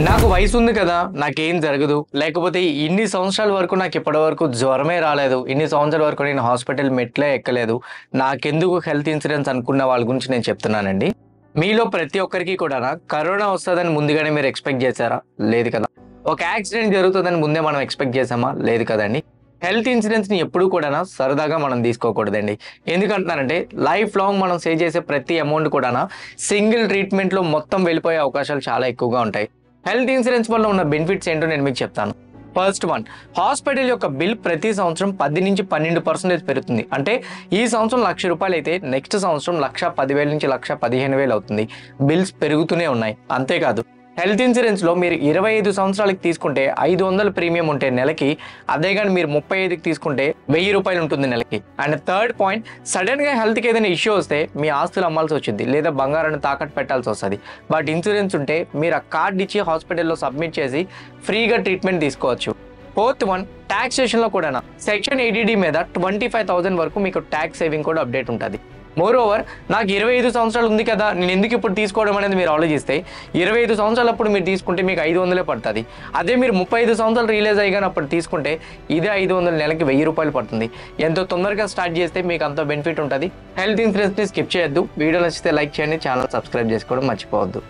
నాకు వయసు ఉంది కదా! నాకేం జరగదు. లేకపోతే ఇన్ని సంవత్సరాల వరకు నాకు ఇప్పటివరకు జ్వరమే రాలేదు. ఇన్ని సంవత్సరాల వరకు నేను హాస్పిటల్ మెట్లే ఎక్కలేదు. నాకెందుకు హెల్త్ ఇన్స్యూరెన్స్ అనుకున్న వాళ్ళ గురించి నేను చెప్తున్నానండి. మీలో ప్రతి ఒక్కరికి కూడానా కరోనా వస్తదని ముందుగానే మీరు ఎక్స్‌పెక్ట్ చేసారా? లేదు కదా! ఒక యాక్సిడెంట్ జరుగుతదని ముందే మనం ఎక్స్‌పెక్ట్ చేసామా? లేదు కదండీ! హెల్త్ ఇన్స్యూరెన్స్‌ని ఎప్పుడు కూడానా సరదాగా మనం తీసుకోకూడదండి. ఎందుకంటున్నానంటే లైఫ్ లాంగ్ మనం సేవ్ చేసే ప్రతి అమౌంట్ కూడానా సింగిల్ ట్రీట్‌మెంట్‌లో మొత్తం వెళ్ళిపోయే అవకాశాలు చాలా ఎక్కువగా ఉంటాయి. హెల్త్ ఇన్సూరెన్స్ వల్ల ఉన్న బెనిఫిట్స్ ఏంటో నేను మీకు చెప్తాను. ఫస్ట్ వన్, హాస్పిటల్ యొక్క బిల్ ప్రతి సంవత్సరం 10-12% పెరుగుతుంది. అంటే ఈ సంవత్సరం ₹1,00,000 అయితే నెక్స్ట్ సంవత్సరం 1,10,000 నుంచి 1,15,000 అవుతుంది. బిల్స్ పెరుగుతూనే ఉన్నాయి. అంతేకాదు హెల్త్ ఇన్సూరెన్స్‌లో మీరు 25 సంవత్సరాలకి తీసుకుంటే 500 ప్రీమియం ఉంటే నెలకి, అదే గాని మీరు 35కి తీసుకుంటే ₹1,000 ఉంటుంది నెలకి. అండ్ థర్డ్ పాయింట్, సడెన్‌గా హెల్త్‌కి ఏదైనా ఇష్యూ వస్తే మీ ఆస్తులు అమ్మాల్సి వచ్చిద్ది. లేదా బంగారాన్ని తాకట్టు పెట్టాల్సి వస్తది. బట్ ఇన్సూరెన్స్ ఉంటే మీరు ఆ కార్డ్ ఇచ్చి హాస్పిటల్‌లో సబ్మిట్ చేసి ఫ్రీగా ట్రీట్మెంట్ తీసుకోవచ్చు. ఫోర్త్ వన్, టాక్సేషన్‌లో కూడానా సెక్షన్ 80D మీద 25,000 వరకు మీకు ట్యాక్స్ సేవింగ్ కూడా అప్డేట్ ఉంటది. మోర్ ఓవర్ నాకు 25 సంవత్సరాలు ఉంది కదా, నేను ఎందుకు ఇప్పుడు తీసుకోవడం అనేది మీరు ఆలోచిస్తే 25 సంవత్సరాలప్పుడు మీరు తీసుకుంటే మీకు 500 పడుతుంది. అదే మీరు 35 సంవత్సరాలు రిలీజ్ అయ్యాక అప్పుడు తీసుకుంటే ఇదే 500 నెలకి ₹1,000 పడుతుంది. ఎంతో తొందరగా స్టార్ట్ చేస్తే మీకు అంత బెనిఫిట్ ఉంటుంది. హెల్త్ ఇన్సూరెన్స్ని స్కిప్ చేయొద్దు. వీడియో నచ్చితే లైక్ చేయండి, ఛానల్ సబ్స్క్రైబ్ చేసుకోవడం మర్చిపోవద్దు.